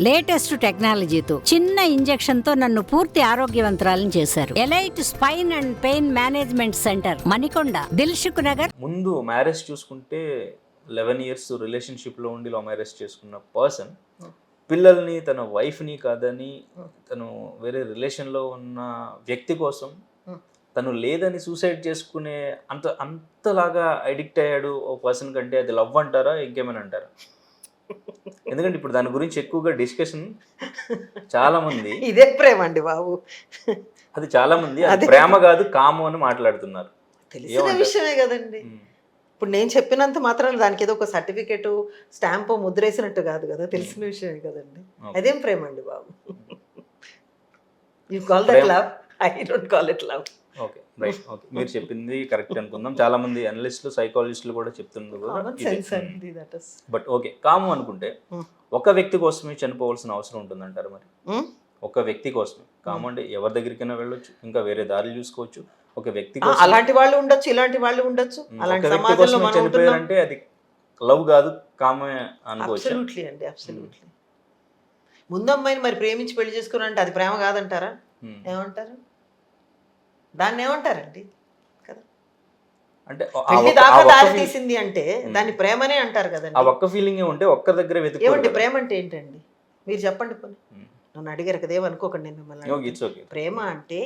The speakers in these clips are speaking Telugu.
లేటెస్ట్ టెక్నాలజీతో చిన్న ఇంజెక్షన్ తో నన్ను పూర్తి ఆరోగ్యవంతురాలను చేశారు. Elite spine and pain management centre, Manikonda, Dilsukh Nagar. ముందు మ్యారేజ్ చూసుకుంటే 11 years రిలేషన్షిప్లో ఉండి లవ్ మ్యారేజ్ చేసుకున్న పర్సన్ పిల్లల్ని తన వైఫ్ని కాదని తను వేరే రిలేషన్లో ఉన్న వ్యక్తి కోసం తను లేదని సూసైడ్ చేసుకునే అంతలాగా అడిక్ట్ అయ్యాడు ఓ పర్సన్ కంటే అది లవ్ అంటారా ఇంకేమైనా అంటారా? ఎందుకంటే ఇప్పుడు దాని గురించి ఎక్కువగా డిస్కషన్ చాలా మంది ఇదే ప్రేమ అండి బాబు, అది చాలా మంది అది ప్రేమ కాదు కాము అని మాట్లాడుతున్నారు. తెలిసిన విషయమే కదండి. ఇప్పుడు నేను చెప్పినంత మాత్రం దానికి ఏదో ఒక సర్టిఫికేట్ స్టాంప్ ముద్రేసినట్టు కాదు కదా, తెలిసిన విషయమే కదండి. అదేం ప్రేమ అండి బాబు? You call that love, I don't call it love. Okay right, okay మీరు చెప్పింది కరెక్ట్ అనుకుందాం. చాలా మంది అనలిస్టులు సైకాలజిస్టులు కూడా చెప్తున్నారు. బట్ ఓకే, కాము అనుకుంటే ఒక వ్యక్తి కోసమే చనిపోవాల్సిన అవసరం ఉంటుందంటారు మరి? ఒక వ్యక్తి కోసమే కాము అంటే ఎవరి దగ్గరికైనా వెళ్ళొచ్చు, ఇంకా వేరే దారి చూసుకోవచ్చు. ఒక వ్యక్తి కోసం అలాంటి వాళ్ళు ఉండొచ్చు, ఇలాంటి వాళ్ళు ఉండొచ్చు. అలాంటి సమాజంలో మనం చనిపోయారంటే అది లవ్ కాదు, కామే అనుకోవచ్చు. అబ్సల్యూట్లీ అండి, అబ్సల్యూట్లీ. ముందు అమ్మాయిని మరి ప్రేమించి పెళ్లి చేసుకున్నారంటే అది ప్రేమ కాదంటారా? ఏమంటారు దాన్ని? ఏమంటారండి కదా, అంటే పెళ్లి దాకా దారి తీసింది అంటే దాన్ని ప్రేమనే అంటారు కదండి. ఆ ఒక్క ఫీలింగ్ ఉంటే ఒక్కరి దగ్గర ఏమంటే ప్రేమ అంటే ఏంటండి మీరు చెప్పండి. పోనీ నన్ను అడిగారు కదా, ఏమనుకోకండి నేను మిమ్మల్ని. ప్రేమ అంటే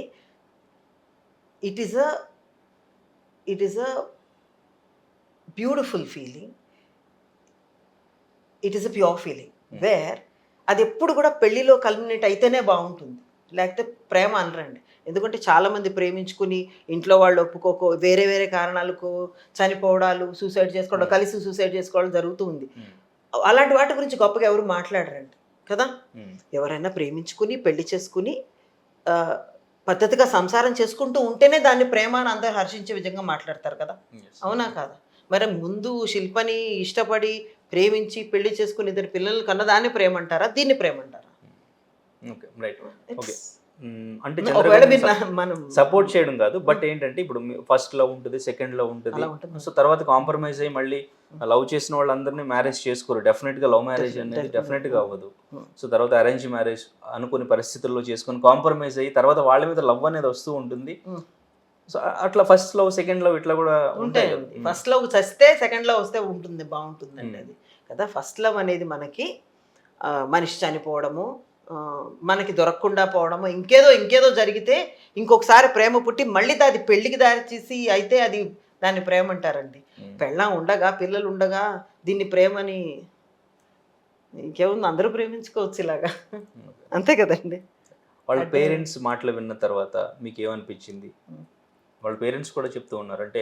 it is a beautiful feeling, it is a pure feeling where అది ఎప్పుడు కూడా పెళ్లిలో కల్మినేట్ అయితేనే బాగుంటుంది, లేకపోతే ప్రేమ అనరండి. ఎందుకంటే చాలామంది ప్రేమించుకుని ఇంట్లో వాళ్ళు ఒప్పుకోకో వేరే వేరే కారణాలకు చనిపోవడాలు, సూసైడ్ చేసుకోవడం, కలిసి సూసైడ్ చేసుకోవడం జరుగుతూ ఉంది. అలాంటి వాటి గురించి గొప్పగా ఎవరు మాట్లాడరండి కదా. ఎవరైనా ప్రేమించుకుని పెళ్లి చేసుకుని పద్ధతిగా సంసారం చేసుకుంటూ ఉంటేనే దాన్ని ప్రేమ అని అందరూ హర్షించే విధంగా మాట్లాడతారు కదా, అవునా కాదా? మరి ముందు శిల్పని ఇష్టపడి ప్రేమించి పెళ్లి చేసుకుని ఇద్దరు పిల్లలు కన్నదాన్ని ప్రేమ అంటారా, దీన్ని ప్రేమ అంటారా? అంటే మనం సపోర్ట్ చేయడం కాదు, బట్ ఏంటంటే ఇప్పుడు ఫస్ట్ లవ్ ఉంటుంది, సెకండ్ లవ్ ఉంటుంది. సో తర్వాత కాంప్రమైజ్ అయ్యి మళ్ళీ లవ్ చేసిన వాళ్ళందరినీ మ్యారేజ్ చేసుకోరు. డెఫినెట్ గా లవ్ మ్యారేజ్ అనేది డెఫినెట్ గా అవ్వదు. సో తర్వాత అరేంజ్ మ్యారేజ్ అనుకునే పరిస్థితుల్లో చేసుకుని కాంప్రమైజ్ అయ్యి తర్వాత వాళ్ళ మీద లవ్ అనేది వస్తూ ఉంటుంది. సో అట్లా ఫస్ట్ లవ్ సెకండ్ లవ్ ఇట్లా కూడా ఉంటాయి. ఫస్ట్ లవ్ చస్తే సెకండ్ లవ్ వస్తే ఉంటుంది, బాగుంటుందండి అది కదా. ఫస్ట్ లవ్ అనేది మనకి మనిషి చనిపోవడము, మనకి దొరకకుండా పోవడము, ఇంకేదో జరిగితే ఇంకొకసారి ప్రేమ పుట్టి మళ్ళీ అది పెళ్లికి దారి తీసి అయితే అది దాన్ని ప్రేమ అంటారండి. పెళ్ళాం ఉండగా పిల్లలు ఉండగా దీన్ని ప్రేమని ఇంకేముంది, అందరూ ప్రేమించుకోవచ్చు ఇలాగా, అంతే కదండి. వాళ్ళ పేరెంట్స్ మాటలు విన్న తర్వాత మీకు ఏమనిపించింది? వాళ్ళ పేరెంట్స్ కూడా చెప్తూ ఉన్నారు అంటే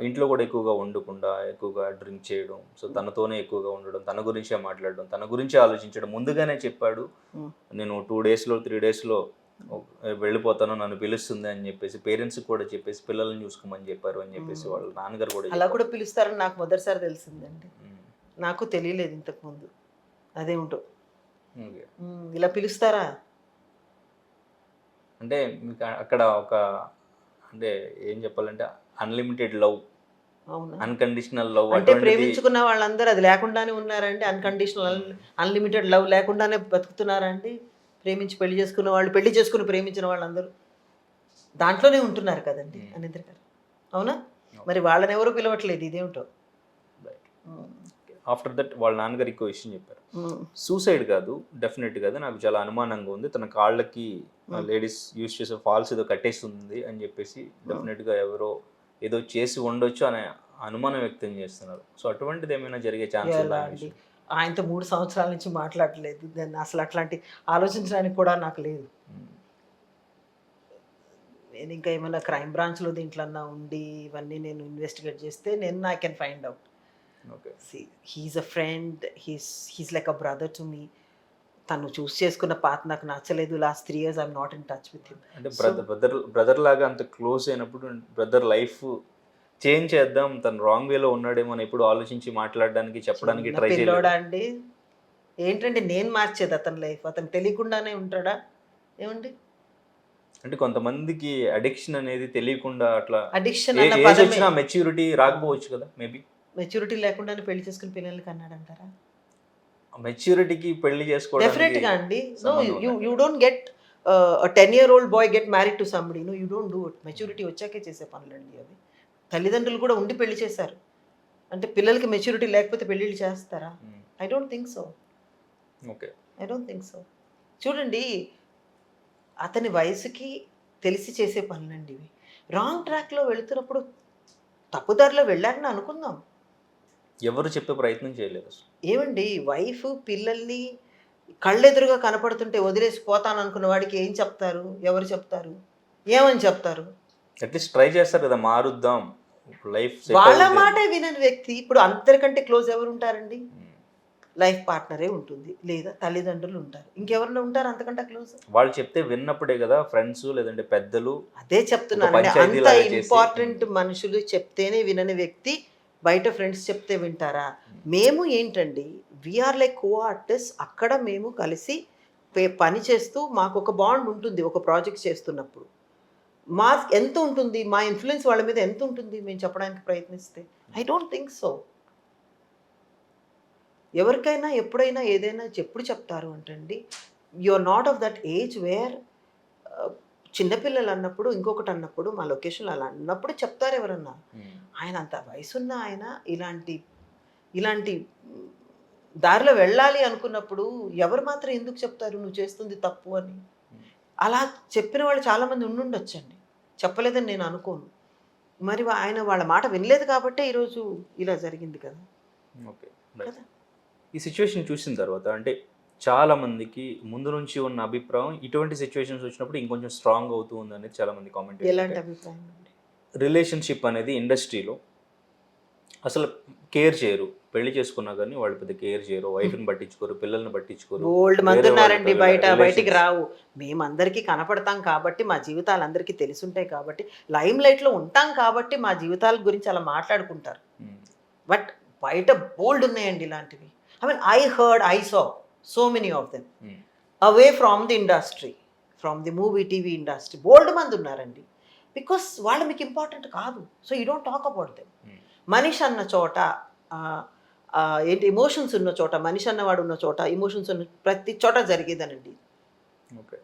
ఇంట్లో కూడా ఎక్కువగా వండకుండా ఎక్కువగా డ్రింక్ చేయడం, సో తనతోనే ఎక్కువగా ఉండడం, తన గురించే మాట్లాడడం, తన గురించే ఆలోచించడం. ముందుగానే చెప్పాడు, నేను 2 daysలో 3 daysలో వెళ్ళిపోతాను, నన్ను పిలుస్తుంది అని చెప్పేసి పేరెంట్స్ కూడా చెప్పేసి పిల్లల్ని చూసుకోమని చెప్పారు అని చెప్పేసి వాళ్ళ నాన్నగారు కూడా అలా కూడా పిలుస్తారని నాకు మొదటిసారి తెలిసిందండి. నాకు తెలియలేదు ఇంతకుముందు. అదేమిటో ఇలా పిలుస్తారా అంటే మీకు అక్కడ ఒక అంటే ఏం చెప్పాలంటే అన్లిమిటెడ్ లవ్, అన్కండిషనల్ లవ్. అంటే ప్రేమించుకున్న వాళ్ళందరూ అది లేకుండానే ఉన్నారండి? అన్కండిషనల్ అన్లిమిటెడ్ లవ్ లేకుండానే బతుకుతున్నారండి? ప్రేమించి పెళ్లి చేసుకున్న వాళ్ళు, పెళ్లి చేసుకుని ప్రేమించిన వాళ్ళందరూ దాంట్లోనే ఉంటున్నారు కదండి అనింద్ర గారు, అవునా? మరి వాళ్ళని ఎవరు పిలవట్లేదు, ఇదేమిటో. ఆఫ్టర్ దట్ వాళ్ళ నాన్నగారు ఇంకో విషయం చెప్పారు, సూసైడ్ కాదు, డెఫినెట్ కాదు, నాకు చాలా అనుమానంగా ఉంది, తన కాళ్ళకి లేడీస్ యూజ్ చేసే ఫాల్స్ ఏదో కట్టేస్తుంది అని చెప్పేసి డెఫినెట్గా ఎవరో ఏదో చేసి ఉండొచ్చు అనే అనుమానం వ్యక్తం చేస్తున్నారు. సో అటువంటిది ఏమైనా జరిగే ఛాన్స్ ఉందా? ఆయనతో 3 సంవత్సరాల నుంచి మాట్లాడలేదు, దాన్ని అసలు అట్లాంటి ఆలోచించడానికి కూడా నాకు లేదు. నేను ఇంకా ఏమైనా క్రైమ్ బ్రాంచ్లో దీంట్లో ఉండి ఇవన్నీ నేను ఇన్వెస్టిగేట్ చేస్తే నేను I can find out. He's a friend, he's like a brother to me. తను చూస్ చేసుకున్న పాత నాకు నచ్చలేదు. Last 3 years I'm not in touch with him. అంటే బ్రదర్ లాగా అంత క్లోజ్ అయినప్పుడు బ్రదర్ లైఫ్ చేంజ్ చేద్దాం, తను రాంగ్ వేలో ఉన్నాడేమో అని ఎప్పుడు ఆలోచించి మాట్లాడడానికి చెప్పడానికి ట్రై చేయలేదా అండి? ఏంటంటే నేను మార్చేది అతని లైఫ్, అతను తెలియకుండానే ఉంటాడా ఏమండి? అంటే కొంతమందికి అడిక్షన్ అనేది తెలియకుండా అట్లా అడిక్షన్ వచ్చినా మెచ్యూరిటీ రాకపోవచ్చు కదా, మేబీ మెచ్యూరిటీ లేకుండానే పెళ్లి చేసుకుని పిల్లలకి అన్నాడంటారా? మెచ్యూరిటీకి పెళ్లి డెఫినెట్ గా చేసుకోవడానికి అండి. నో, సంబంధం యూ ఉందండి. You don't get 10-year-old boy get married to somebody. No, you don't do it. Maturity వచ్చాకే చేసే పనులండి అవి. తల్లిదండ్రులు కూడా ఉండి పెళ్లి చేశారు అంటే పిల్లలకి మెచ్యూరిటీ లేకపోతే పెళ్ళిళ్ళు చేస్తారా? I don't think so. Okay. I don't think so. చూడండి, అతని వయసుకి తెలిసి చేసే పనులండి ఇవి. రాంగ్ ట్రాక్లో వెళుతున్నప్పుడు తప్పుదారిలో వెళ్ళారని అనుకుందాం. ఎవరు చెప్పే ప్రయత్నం చేయలేదు అసలు. ఏమండి, వైఫ్ పిల్లల్ని కళ్ళెదురుగా కనపడుతుంటే వదిలేసి పోతాను అనుకున్న వాడికి ఏం చెప్తారు? ఎవరు చెప్తారు? ఏమని చెప్తారు? అట్లీస్ట్ ట్రై చేస్తారు కదా, మారుద్దాం లైఫ్ వాళ్ళ మాటే వినని వ్యక్తి ఇప్పుడు అందరికంటే క్లోజ్ ఎవరు ఉంటారండి? లైఫ్ పార్ట్నరే ఉంటుంది, లేదా తల్లిదండ్రులు ఉంటారు. ఇంకెవరైనా ఉంటారు అంతకంటే క్లోజ్? వాళ్ళు చెప్తే విన్నప్పుడే కదా ఫ్రెండ్స్ లేదంటే పెద్దలు. అదే చెప్తున్నాను, ఒక పంచాయతీ అంత లాగా చేసి, ఇంపార్టెంట్ మనుషులు చెప్తేనే వినని వ్యక్తి బయట ఫ్రెండ్స్ చెప్తే వింటారా? మేము ఏంటండి, వీఆర్ లైక్ కో ఆర్టిస్ట్. అక్కడ మేము కలిసి పని చేస్తూ మాకు ఒక బాండ్ ఉంటుంది. ఒక ప్రాజెక్ట్ చేస్తున్నప్పుడు మా ఎంత ఉంటుంది, మా ఇన్ఫ్లుయెన్స్ వాళ్ళ మీద ఎంత ఉంటుంది మేము చెప్పడానికి ప్రయత్నిస్తే? I don't think so. ఎవరికైనా ఎప్పుడైనా ఏదైనా ఎప్పుడు చెప్తారు అంటండి, you are not of that age where చిన్నపిల్లలు అన్నప్పుడు ఇంకొకటి అన్నప్పుడు మా లొకేషన్లో అలా అన్నప్పుడు చెప్తారు ఎవరన్నా. ఆయన అంత వయసున్న ఆయన ఇలాంటి ఇలాంటి దారిలో వెళ్ళాలి అనుకున్నప్పుడు ఎవరు మాత్రం ఎందుకు చెప్తారు నువ్వు చేస్తుంది తప్పు అని? అలా చెప్పిన వాళ్ళు చాలామంది ఉండుండొచ్చండి, చెప్పలేదని నేను అనుకోను. మరి ఆయన వాళ్ళ మాట వినలేదు కాబట్టే ఈరోజు ఇలా జరిగింది కదా. ఓకే. కదా. ఈ సిచ్యువేషన్ చూసిన తర్వాత అంటే చాలా మందికి ముందు నుంచి ఉన్న అభిప్రాయం ఇటువంటి సిచ్యువేషన్స్ వచ్చినప్పుడు ఇంకొంచెం స్ట్రాంగ్ అవుతూ ఉంది అనేది చాలా మంది కామెంట్. ఎలాంటి అభిప్రాయం అండి? రిలేషన్షిప్ అనేది ఇండస్ట్రీలో అసలు కేర్ చేయరు. పెళ్లి చేసుకున్నా కానీ వాళ్ళు పెద్ద కేర్ చేయరు, వైఫ్ని పట్టించుకోరు, పిల్లల్ని పట్టించుకోరు. ఓల్డ్ మంది వేరే ఉన్నారండి వాళ్ళతో బయట, relations- బయటికి రావు. మేమందరికీ కనపడతాం కాబట్టి, మా జీవితాలు అందరికీ తెలుసుంటాయి కాబట్టి, లైమ్ లైట్లో ఉంటాం కాబట్టి మా జీవితాల గురించి అలా మాట్లాడుకుంటారు. బట్ బయట బోల్డ్ ఉన్నాయండి ఇలాంటివి. I mean I saw so many of them away from the industry, from the movie TV industry. బోల్డ్ మంది ఉన్నారండి. బికాస్ వాళ్ళు మీకు ఇంపార్టెంట్ కాదు, so you don't talk about them. మనిషి అన్న చోట ఏంటి ఎమోషన్స్ ఉన్న చోట, మనిషి అన్నవాడు ఉన్న చోట ఎమోషన్స్ ఉన్న ప్రతి చోట జరిగేదనండి. ఓకే.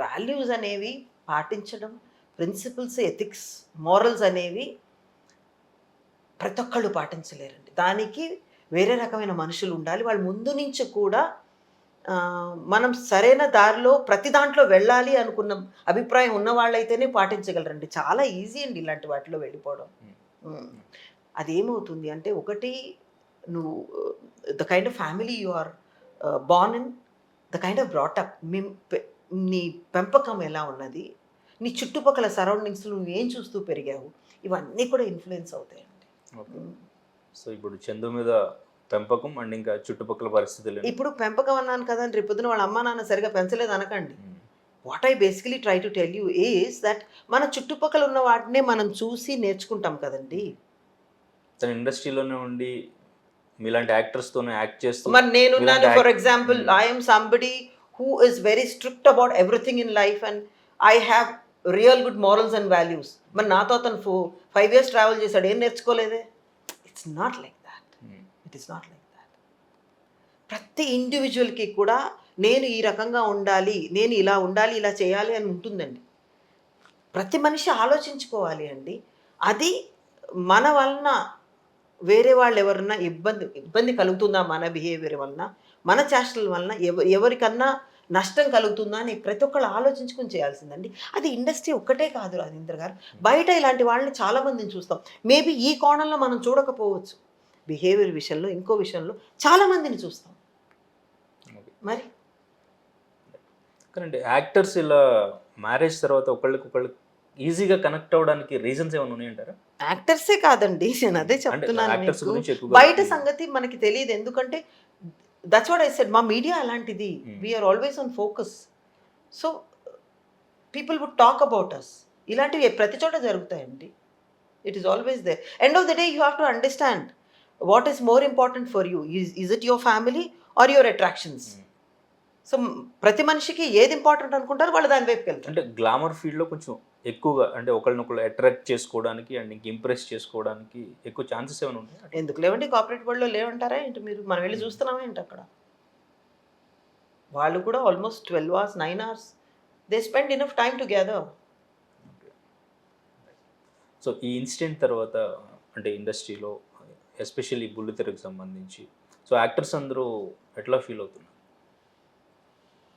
వాల్యూస్ అనేవి పాటించడం, ప్రిన్సిపల్స్, ఎథిక్స్, మోరల్స్ అనేవి ప్రతి ఒక్కళ్ళు పాటించలేరండి. దానికి వేరే రకమైన మనుషులు ఉండాలి. వాళ్ళు ముందు నుంచి కూడా మనం సరైన దారిలో ప్రతి దాంట్లో వెళ్ళాలి అనుకున్న అభిప్రాయం ఉన్న వాళ్ళైతేనే పాటించగలరండి. చాలా ఈజీ అండి ఇలాంటి వాటిలో వెళ్ళిపోవడం. అదేమవుతుంది అంటే, ఒకటి నువ్వు the kind of family you are born in, the kind of brought up, నీ పెంపకం ఎలా ఉన్నది, నీ చుట్టుపక్కల సరౌండింగ్స్ నువ్వు ఏం చూస్తూ పెరిగావు, ఇవన్నీ కూడా ఇన్ఫ్లుయెన్స్ అవుతాయండి. ఓకే. సో ఇప్పుడు చందు మీద పెంపకం అండ్ ఇంకా చుట్టుపక్కల పరిస్థితులు. ఇప్పుడు పెంపకం అన్నాను కదండి, రేపు పొద్దున వాళ్ళ అమ్మా నాన్న సరిగా పెంచలేదు అనకండి. What I basically try to tell you is that మన చుట్టుపక్కల ఉన్న వాటినే మనం చూసి నేర్చుకుంటాం కదండి. తన ఇండస్ట్రీలోనే ఉండి మీలాంటి యాక్టర్స్తోనే యాక్ట్ చేస్తూ మరి నేనున్నాను. మీలాంటి for example, I'm somebody who is very strict about everything in life and I have real good morals and values. మరి నాతో అతను 5 years ట్రావెల్ చేశాడు, ఏం నేర్చుకోలేదే? It's not like that. It is not like that. ప్రతి ఇండివిజువల్కి కూడా నేను ఈ రకంగా ఉండాలి, నేను ఇలా ఉండాలి, ఇలా చేయాలి అని ఉంటుందండి. ప్రతి మనిషి ఆలోచించుకోవాలి అండి. అది మన వలన వేరే వాళ్ళు ఎవరన్నా ఇబ్బంది కలుగుతుందా మన బిహేవియర్ వలన, మన చేష్టల వలన ఎవరికన్నా నష్టం కలుగుతుందా అని ప్రతి ఒక్కళ్ళు ఆలోచించుకొని చేయాల్సిందండి. అది ఇండస్ట్రీ ఒక్కటే కాదు రాజేంద్ర గారు, బయట ఇలాంటి వాళ్ళని చాలామందిని చూస్తాం. మేబీ ఈ కోణంలో మనం చూడకపోవచ్చు, బిహేవియర్ విషయంలో, ఇంకో విషయంలో చాలామందిని చూస్తాం. మరి కానీ యాక్టర్స్ ఇలా మ్యారేజ్ తర్వాత ఒకళ్ళకొకళ్ళు ఈజీగా కనెక్ట్ అవ్వడానికి రీజన్స్ ఏమైనా ఉన్నాయంటారా? యాక్టర్సే కాదండి, నేను అదే చెప్తున్నాను మీకు. బయట సంగతి మనకి తెలియదు, ఎందుకంటే దట్స్ వాట్ ఐ సెడ్, మా మీడియా అలాంటిది. We are always on focus, so people would talk about us. ఇలాంటివి ప్రతి చోట జరుగుతాయండి. It is always there. End of the day you have to understand what is more important for you. Is it your family or your attractions? So ప్రతి మనిషికి ఏది ఇంపార్టెంట్ అనుకుంటారో వాళ్ళు దాని వైపుకి వెళ్తారు. అంటే గ్లామర్ ఫీల్డ్లో కొంచెం ఎక్కువగా అంటే ఒకళ్ళనొకళ్ళు అట్రాక్ట్ చేసుకోవడానికి అండ్ ఇంక ఇంప్రెస్ చేసుకోవడానికి ఎక్కువ ఛాన్సెస్ ఏమైనా ఉంటాయి? ఎందుకు లేవండి, కార్పొరేట్ వరల్డ్లో లేవంటారా ఏంటి మీరు? మనం వెళ్ళి చూస్తున్నామా ఏంటి అక్కడ? వాళ్ళు కూడా almost 12 hours 9 hours they spend enough time together. So ఈ ఇన్సిడెంట్ తర్వాత అంటే ఇండస్ట్రీలో ఎస్పెషల్లీ బుల్లితెరకు సంబంధించి సో యాక్టర్స్ అందరూ ఎట్లా ఫీల్ అవుతున్నారు?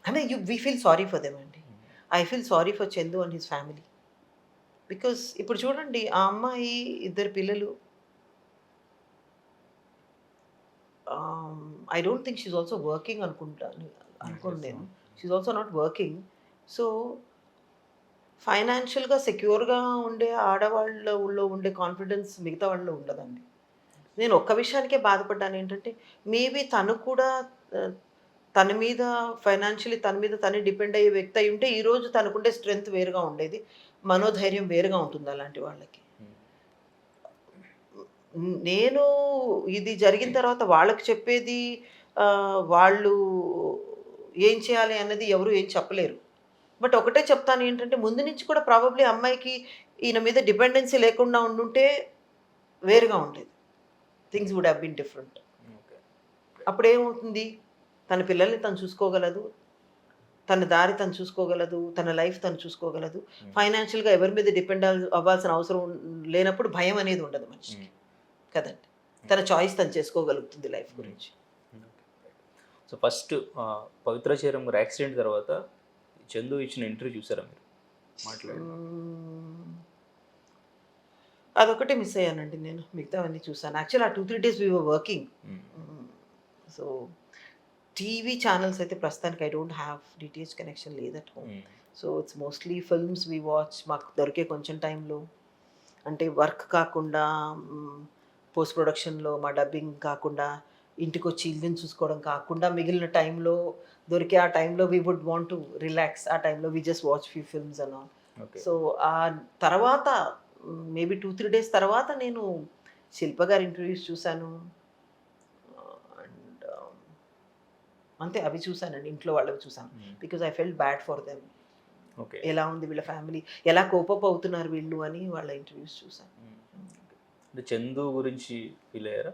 అంటే we feel sorry for them అండి. I feel sorry for Chandu and his family. Because ఇప్పుడు చూడండి, ఆ అమ్మాయి 2 పిల్లలు. I don't think she's also working అనుకోను నేను. She's also not working. So ఫైనాన్షియల్గా సెక్యూర్గా ఉండే ఆడవాళ్ళలో ఉండే కాన్ఫిడెన్స్ మిగతా వాళ్ళలో ఉండదండి. నేను ఒక్క విషయానికే బాధపడ్డాను ఏంటంటే, మేబీ తను కూడా తన మీద ఫైనాన్షియలీ తన మీద తనే డిపెండ్ అయ్యే వ్యక్తి అయి ఉంటే ఈరోజు తనకుండే స్ట్రెంగ్త్ వేరుగా ఉండేది, మనోధైర్యం వేరుగా ఉంటుంది అలాంటి వాళ్ళకి. నేను ఇది జరిగిన తర్వాత వాళ్ళకి చెప్పేది వాళ్ళు ఏం చేయాలి అన్నది ఎవరు ఏం చెప్పలేరు. బట్ ఒకటే చెప్తాను ఏంటంటే, ముందు నుంచి కూడా ప్రాబబ్లీ అమ్మాయికి ఈయన మీద డిపెండెన్సీ లేకుండా ఉండుంటే వేరుగా ఉండేది. Things would have been different. అప్పుడేమవుతుంది, తన పిల్లల్ని తను చూసుకోగలదు, తన దారి తను చూసుకోగలదు, తన లైఫ్ తను చూసుకోగలదు. ఫైనాన్షియల్గా ఎవరి మీద డిపెండ్ అవ్వాల్సిన అవసరం లేనప్పుడు భయం అనేది ఉండదు మనిషికి కదండి. తన చాయిస్ తను చేసుకోగలుగుతుంది లైఫ్ గురించి. సో ఫస్ట్ పవిత్ర చీరం గారు యాక్సిడెంట్ తర్వాత చందు ఇచ్చిన ఇంటర్వ్యూ చూసారా మీరు? మాట్లాడి అదొకటి మిస్ అయ్యానండి నేను, మిగతావన్నీ చూసాను. యాక్చువల్ ఆ 2-3 days we were working. So TV channels అయితే ప్రస్తుతానికి I don't have DTH connection లేదు at home. So it's mostly films we watch. మాకు దొరికే కొంచెం టైంలో, అంటే వర్క్ కాకుండా పోస్ట్ ప్రొడక్షన్లో మా డబ్బింగ్ కాకుండా ఇంటికి వచ్చి ఇల్లుని చూసుకోవడం కాకుండా మిగిలిన టైంలో దొరికే ఆ టైంలో we would want to relax. ఆ టైంలో we just watch few films and all. So ఆ తర్వాత మేబీ 2-3 days తర్వాత నేను శిల్ప గారి ఇంటర్వ్యూస్ చూశాను. అండ్ అంతే, అవి చూశానండి. ఇంట్లో వాళ్ళవి చూశాను. Because I felt bad for them. Okay, ఎలా ఉంది వీళ్ళ ఫ్యామిలీ, ఎలా కోపప్ అవుతున్నారు వీళ్ళు అని వాళ్ళ ఇంటర్వ్యూస్ చూశాను. అంటే చందు గురించి ఫీల్ అయ్యారా?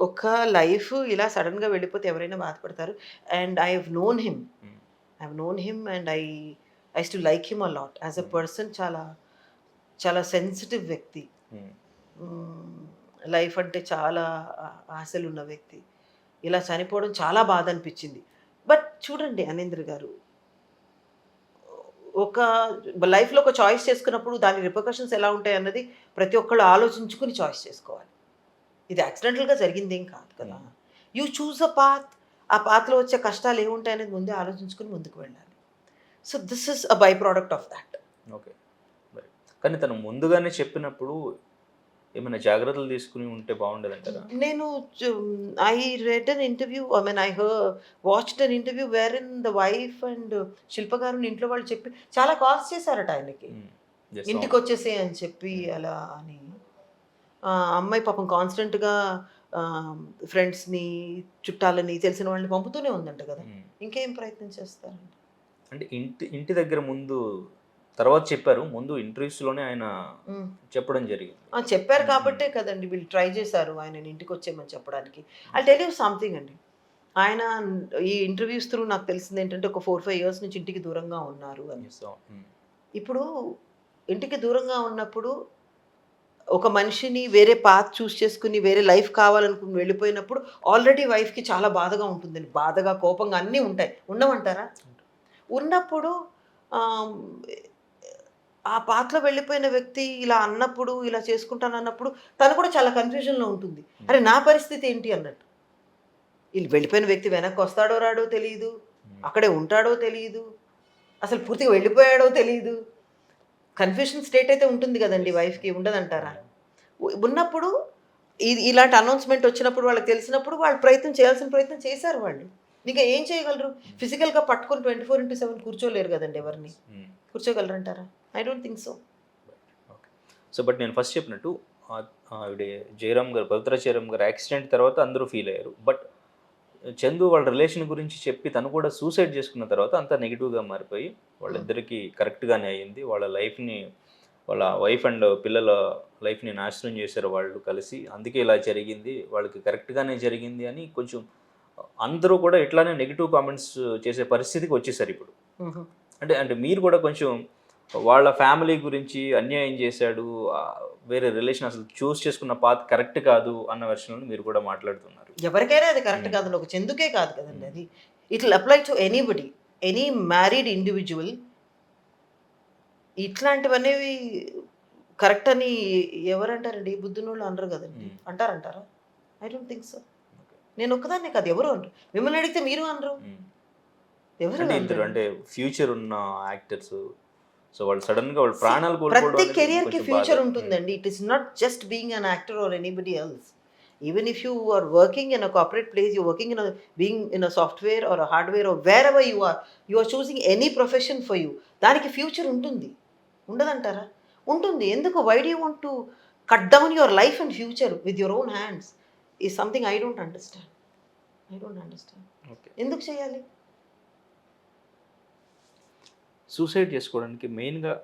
ఒక లైఫ్ ఇలా సడన్గా వెళ్ళిపోతే ఎవరైనా బాధపడతారు. And I have known him and I use to like him a lot as a person. చాలా చాలా సెన్సిటివ్ వ్యక్తి, లైఫ్ అంటే చాలా ఆశలు ఉన్న వ్యక్తి. ఇలా చనిపోవడం చాలా బాధ అనిపించింది. బట్ చూడండి అనేంద్ర గారు, ఒక లైఫ్లో ఒక చాయిస్ చేసుకున్నప్పుడు దాని రిపర్కషన్స్ ఎలా ఉంటాయి అన్నది ప్రతి ఒక్కళ్ళు ఆలోచించుకుని చాయిస్ చేసుకోవాలి. ఇది యాక్సిడెంటల్గా జరిగింది ఏం కాదు కదా. You choose a path. ఆ పాత్లో వచ్చే కష్టాలు ఏముంటాయి అనేది ముందే ఆలోచించుకుని ముందుకు వెళ్ళాలి. So this is a by product of that. Okay, మరి కానీ తను ముందుగానే చెప్పినప్పుడు ఏమైనా జాగ్రత్తలు తీసుకుని ఉంటే బాగుండేదంటారా? నేను I read an interview, I mean I watched an interview where in the wife and Shilpa గారు ఇంట్లో వాళ్ళు చెప్పి చాలా కాల్స్ చేశారట ఆయనకి, ఇంటికి వచ్చేసే అని చెప్పి అలా అని. అమ్మాయి పాపం కాన్స్టెంట్గా ఫ్రెండ్స్ని, చుట్టాలని, తెలిసిన వాళ్ళని పంపుతూనే ఉందంట కదా. ఇంకేం ప్రయత్నం చేస్తారండి? అంటే ఇంటి దగ్గర ముందు తర్వాత చెప్పారు, ముందు ఇంటర్వ్యూస్లోనే ఆయన చెప్పడం జరిగింది. చెప్పారు కాబట్టే కదండి వీళ్ళు ట్రై చేశారు ఆయన ఇంటికి వచ్చేయమని చెప్పడానికి. ఐ టెల్ యూ సంథింగ్ అండి, ఆయన ఈ ఇంటర్వ్యూస్ త్రూ నాకు తెలిసింది ఏంటంటే ఒక 4-5 years నుంచి ఇంటికి దూరంగా ఉన్నారు అని. ఇప్పుడు ఇంటికి దూరంగా ఉన్నప్పుడు ఒక మనిషిని వేరే పాత్ చూస్ చేసుకుని వేరే లైఫ్ కావాలనుకుని వెళ్ళిపోయినప్పుడు ఆల్రెడీ వైఫ్కి చాలా బాధగా ఉంటుందండి. బాధగా, కోపంగా అన్నీ ఉంటాయి. ఉండమంటారా? ఉన్నప్పుడు ఆ పాత్రలో వెళ్ళిపోయిన వ్యక్తి ఇలా అన్నప్పుడు, ఇలా చేసుకుంటాను అన్నప్పుడు తను కూడా చాలా కన్ఫ్యూజన్లో ఉంటుంది. అరే నా పరిస్థితి ఏంటి అన్నట్టు. వీళ్ళు వెళ్ళిపోయిన వ్యక్తి వెనక్కి వస్తాడో రాడో తెలియదు, అక్కడే ఉంటాడో తెలియదు, అసలు పూర్తిగా వెళ్ళిపోయాడో తెలియదు. కన్ఫ్యూషన్ స్టేట్ అయితే ఉంటుంది కదండి వైఫ్కి, ఉండదంటారా? ఉన్నప్పుడు ఇలాంటి అనౌన్స్మెంట్ వచ్చినప్పుడు వాళ్ళకి తెలిసినప్పుడు వాళ్ళు చేయాల్సిన ప్రయత్నం చేశారు. వాళ్ళు ఇంకా ఏం చేయగలరు? ఫిజికల్గా పట్టుకొని 24/7 కూర్చోలేరు కదండి. ఎవరిని కూర్చోగలరంటారా? I don't think so. So but నేను ఫస్ట్ చెప్పినట్టు ఆవిడ జయరామ్ గారు, పవిత్ర జయరామ్ గారు యాక్సిడెంట్ తర్వాత అందరూ ఫీల్ అయ్యారు. బట్ చందు వాళ్ళ రిలేషన్ గురించి చెప్పి తను కూడా సూసైడ్ చేసుకున్న తర్వాత అంతా నెగిటివ్గా మారిపోయి వాళ్ళిద్దరికీ కరెక్ట్గానే అయ్యింది. వాళ్ళ లైఫ్ని, వాళ్ళ వైఫ్ అండ్ పిల్లల లైఫ్ని నాశనం చేశారు వాళ్ళు కలిసి, అందుకే ఇలా జరిగింది, వాళ్ళకి కరెక్ట్గానే జరిగింది అని కొంచెం అందరూ కూడా ఇట్లానే నెగిటివ్ కామెంట్స్ చేసే పరిస్థితికి వచ్చేసారు ఇప్పుడు. అంటే అంటే మీరు కూడా కొంచెం వాళ్ళ ఫ్యామిలీ గురించి అన్యాయం చేశాడు, వేరే రిలేషన్ అసలు చూస్ చేసుకున్న పాత్ కరెక్ట్ కాదు అన్న వెర్షన్లో మీరు కూడా మాట్లాడుతున్నారు. ఎవరికైనా అది కరెక్ట్ కాదండి, ఒక చందుకే కాదు కదండి అది. It will apply to anybody, any married individual. ఇట్లాంటివనేవి కరెక్ట్ అని ఎవరంటారండి? బుద్ధునోళ్ళు అనరు కదండి. అంటారా? I don't think so. నేను ఒక్కదాన్నే కాదు, ఎవరు అనరు. మిమ్మల్ని అడిగితే మీరు అనరు, ఎవరు అంటే ఇద్దరు అంటే ఫ్యూచర్ ఉన్న యాక్టర్స్, సో వాళ్ళు సడన్ గా వాళ్ళ ప్రాణాలు కోల్పోవడం ప్రతి అనేది కెరియర్ కి కొంచెం ఫ్యూచర్ బాధ. ఉంటుందండి. It is not just being an actor or anybody else. Even if you are working in a corporate place, you working in being in a software or hardware or wherever you are choosing any profession for you, దానికి ఫ్యూచర్ ఉంటుంది. ఉండదంటారా? ఉంటుంది. ఎందుకు? Why do you want to cut down your life and future with your own hands? Is something I don't understand. Okay. ఎందుకు చేయాలి? సూసైడ్ చేసుకోవడానికి మెయిన్గా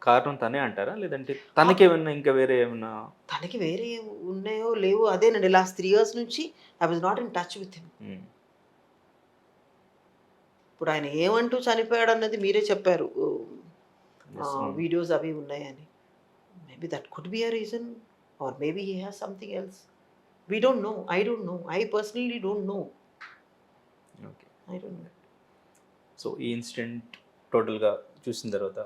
కారణం తనే అంటారా, లేదంటే తనకేమన్నా ఇంకా వేరే ఏమన్నా? తనకి వేరే ఉన్నాయో లేవో, అదేనండి. లాస్ట్ 3 years నుంచి I was not in touch with him. ఇప్పుడు ఆయన ఏమంటూ చనిపోయాడు అన్నది మీరే చెప్పారు, వీడియోస్ అవి ఉన్నాయని. Maybe that could be a reason, or maybe he has something else. We don't know. I don't know. I personally don't know. Okay. I don't know. So ఈ ఇన్సిడెంట్ టోటల్గా చూసిన తర్వాత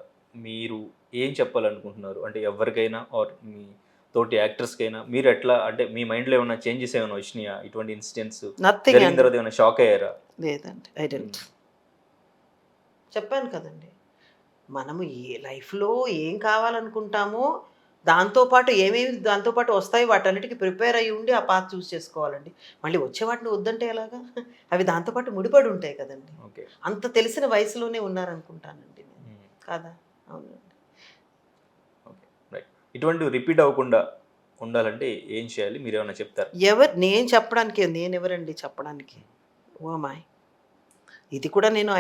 మీరు ఏం చెప్పాలనుకుంటున్నారు? అంటే ఎవరికైనా ఆర్ మీ తోటి యాక్టర్స్కైనా మీరు ఎట్లా, అంటే మీ మైండ్లో ఏమైనా చేంజెస్ ఏమైనా వచ్చినాయా ఇటువంటి ఇన్సిడెంట్స్ నథింగ్ జరిగిన తర్వాత? ఏమైనా షాక్ అయ్యారా? లేదండి, ఐ డోంట్. చెప్పాను కదండి, మనము ఏ లైఫ్లో ఏం కావాలనుకుంటామో దాంతోపాటు ఏమేమి దాంతోపాటు వస్తాయి వాటన్నిటికీ ప్రిపేర్ అయ్యి ఉండి ఆ పాత్ చూస్ చేసుకోవాలండి. మళ్ళీ వచ్చే వాటిని వద్దంటే ఎలాగా? అవి దాంతోపాటు ముడిపడి ఉంటాయి కదండి. ఓకే. అంత తెలిసిన వయసులోనే ఉన్నారనుకుంటానండి నేను. కాదా? అవునండి. Okay, right. ఇటువంటివి రిపీట్ అవ్వకుండా ఉండాలంటే ఏం చేయాలి, మీరు ఏమైనా చెప్తారు? నేను చెప్పడానికి, నేను ఎవరండి చెప్పడానికి? ఓ మాయ్. ఇది కూడా నేను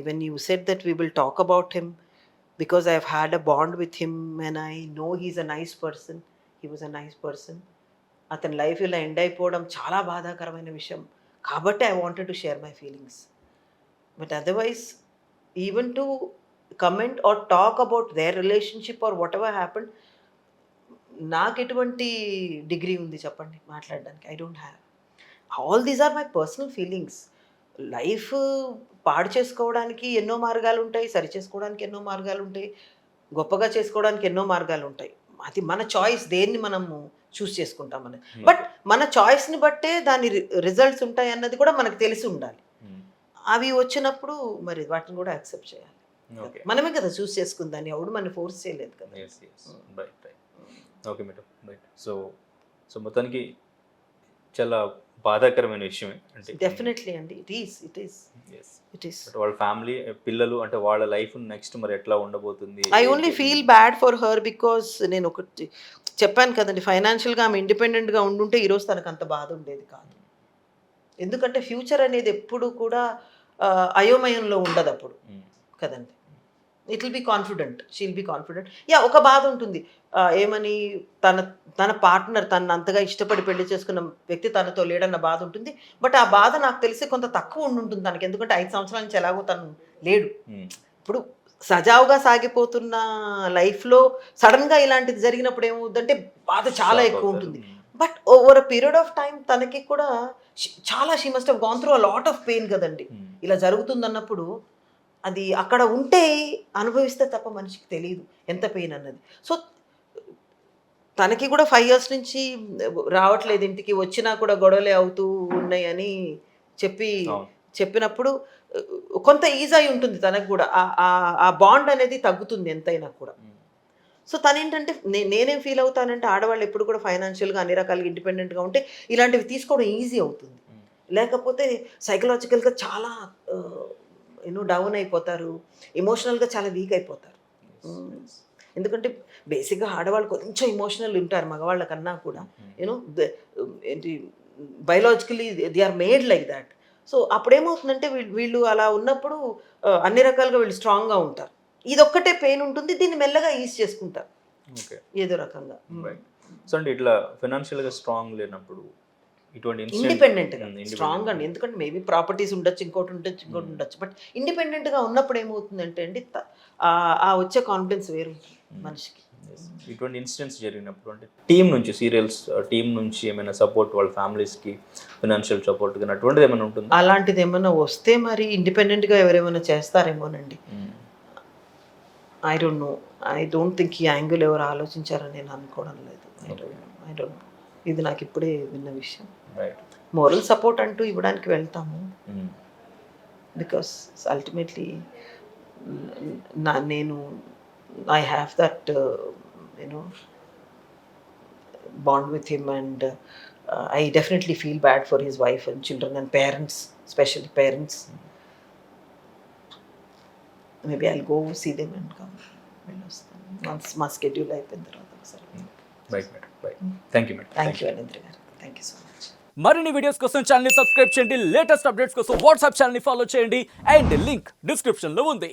even you said that we will talk about him because I've had a bond with him and I know he's a nice person. He was a nice person. అతని లైఫ్ ఇలా ఎండ్ అయిపోవడం చాలా బాధాకరమైన విషయం కాబట్టి I wanted to share my feelings. But otherwise even to comment or talk about their relationship or whatever happened, నాకు ఎటువంటి డిగ్రీ ఉంది చెప్పండి మాట్లాడడానికి? I don't have. All these are my personal feelings. Life పాడు చేసుకోవడానికి ఎన్నో మార్గాలు ఉంటాయి, సరి చేసుకోవడానికి ఎన్నో మార్గాలు ఉంటాయి, గొప్పగా చేసుకోవడానికి ఎన్నో మార్గాలు ఉంటాయి. అది మన చాయిస్, దేన్ని మనము చూస్ చేసుకుంటాం అనేది. బట్ మన చాయిస్ని బట్టే దాని రిజల్ట్స్ ఉంటాయి అన్నది కూడా మనకు తెలిసి ఉండాలి. అవి వచ్చినప్పుడు మరి వాటిని కూడా యాక్సెప్ట్ చేయాలి. మనమే కదా చూస్ చేసుకుందాన్ని, ఎవడు మనం ఫోర్స్ చేయలేదు కదా. Right. Okay madam, right. So మొత్తానికి చాలా బాధాకరమైన విషయమే. అంటే డెఫినెట్లీ అండి, ఇట్ ఈస్. వాళ్ళ ఫ్యామిలీ, పిల్లలు, అంటే వాళ్ళ లైఫ్ నెక్స్ట్ మరి ఎట్లా ఉండబోతుంది? I only feel bad for her because నేను ఒకటి చెప్పాను కదండి, ఫైనాన్షియల్గా ఆమె ఇండిపెండెంట్గా ఉండుంటే ఈరోజు తనకు అంత బాధ ఉండేది కాదు. ఎందుకంటే ఫ్యూచర్ అనేది ఎప్పుడు కూడా అయోమయంలో ఉండదు అప్పుడు కదండి. It will be confident, she'll be confident. ఒక బాధ ఉంటుంది, ఏమని తన పార్ట్నర్ తను అంతగా ఇష్టపడి పెళ్లి చేసుకున్న వ్యక్తి తనతో లేడన్న బాధ ఉంటుంది. బట్ ఆ బాధ నాకు తెలిసి కొంత తక్కువ ఉండుంటుంది తనకి, ఎందుకంటే 5 సంవత్సరాల నుంచి ఎలాగో తను లేడు. ఇప్పుడు సజావుగా సాగిపోతున్న లైఫ్లో సడన్గా ఇలాంటిది జరిగినప్పుడు ఏమవుతుందంటే బాధ చాలా ఎక్కువ ఉంటుంది. But over a period of time తనకి కూడా చాలా she must have gone through a lot of pain కదండి. ఇలా జరుగుతుందన్నప్పుడు అది అక్కడ ఉంటే అనుభవిస్తే తప్ప మనిషికి తెలియదు ఎంత పెయిన్ అన్నది. సో తనకి కూడా 5 years నుంచి రావట్లేదు ఇంటికి, వచ్చినా కూడా గొడవలే అవుతూ ఉన్నాయని చెప్పినప్పుడు కొంత ఈజీ అయి ఉంటుంది తనకు కూడా, ఆ బాండ్ అనేది తగ్గుతుంది ఎంతైనా కూడా. సో తనేంటంటే నేనేం ఫీల్ అవుతానంటే, ఆడవాళ్ళు ఎప్పుడు కూడా ఫైనాన్షియల్గా అన్ని రకాలుగా ఇండిపెండెంట్గా ఉంటే ఇలాంటివి తీసుకోవడం ఈజీ అవుతుంది. లేకపోతే సైకలాజికల్గా చాలా డౌన్ అయిపోతారు, ఎమోషనల్గా చాలా వీక్ అయిపోతారు. ఎందుకంటే బేసిక్గా ఆడవాళ్ళు కొంచెం ఎమోషనల్ ఉంటారు మగవాళ్ళ కన్నా కూడా. ఏంటి biologically they are made like that. So అప్పుడేమవుతుందంటే వీళ్ళు అలా ఉన్నప్పుడు అన్ని రకాలుగా వీళ్ళు స్ట్రాంగ్గా ఉంటారు. ఇదొక్కటే పెయిన్ ఉంటుంది, దీన్ని మెల్లగా ఈజ్ చేసుకుంటారు ఏదో రకంగా. సో అంటే ఇట్లా ఫైనాన్షియల్గా స్ట్రాంగ్ లేనప్పుడు ఇటువంటి ఇండిపెండెంట్గా స్ట్రాంగ్ అండి. ఎందుకంటే మేబీ ప్రాపర్టీస్ ఉండొచ్చు, ఇంకోటి ఉండొచ్చు, బట్ ఇండిపెండెంట్గా ఉన్నప్పుడు ఏమవుతుందంటే అండి ఆ వచ్చే కాన్ఫిడెన్స్ వేరు మనిషికి. ఇటువంటి ఇన్సిడెంట్స్ జరిగినప్పుడు అంటే టీం నుంచి ఏమైనా సపోర్ట్ వాళ్ళ ఫ్యామిలీస్కి ఫినాన్షియల్ సపోర్ట్ కానీ అటువంటిది ఏమైనా ఉంటుంది? అలాంటిది ఏమైనా వస్తే మరి ఇండిపెండెంట్గా ఎవరేమైనా చేస్తారేమోనండి. ఐ డోంట్ థింక్ ఈ యాంగిల్ ఎవరు ఆలోచించారని నేను అనుకోవడం లేదు. I don't know. ఇది నాకు ఇప్పుడే విన్న విషయం. మోరల్ సపోర్ట్ అంటూ ఇవ్వడానికి వెళ్తాము, బికాస్ అల్టిమేట్లీ నేను I have that bond with him, and I definitely feel bad for his wife and children and parents, especially parents. Maybe I'll go see them and come once my schedule అయిపోయిన తర్వాత ఒకసారి. Right madam, right. Thank you madam. Thank you Anindra గారు, థ్యాంక్ యూ సో మచ్. మరిన్ని వీడియోస్ కోసం ఛానల్ ని సబ్స్క్రైబ్ చేయండి, లేటెస్ట్ అప్డేట్స్ కోసం వాట్సాప్ ఛానల్ ని ఫాలో చేయండి, అండ్ లింక్ డిస్క్రిప్షన్ లో ఉంది.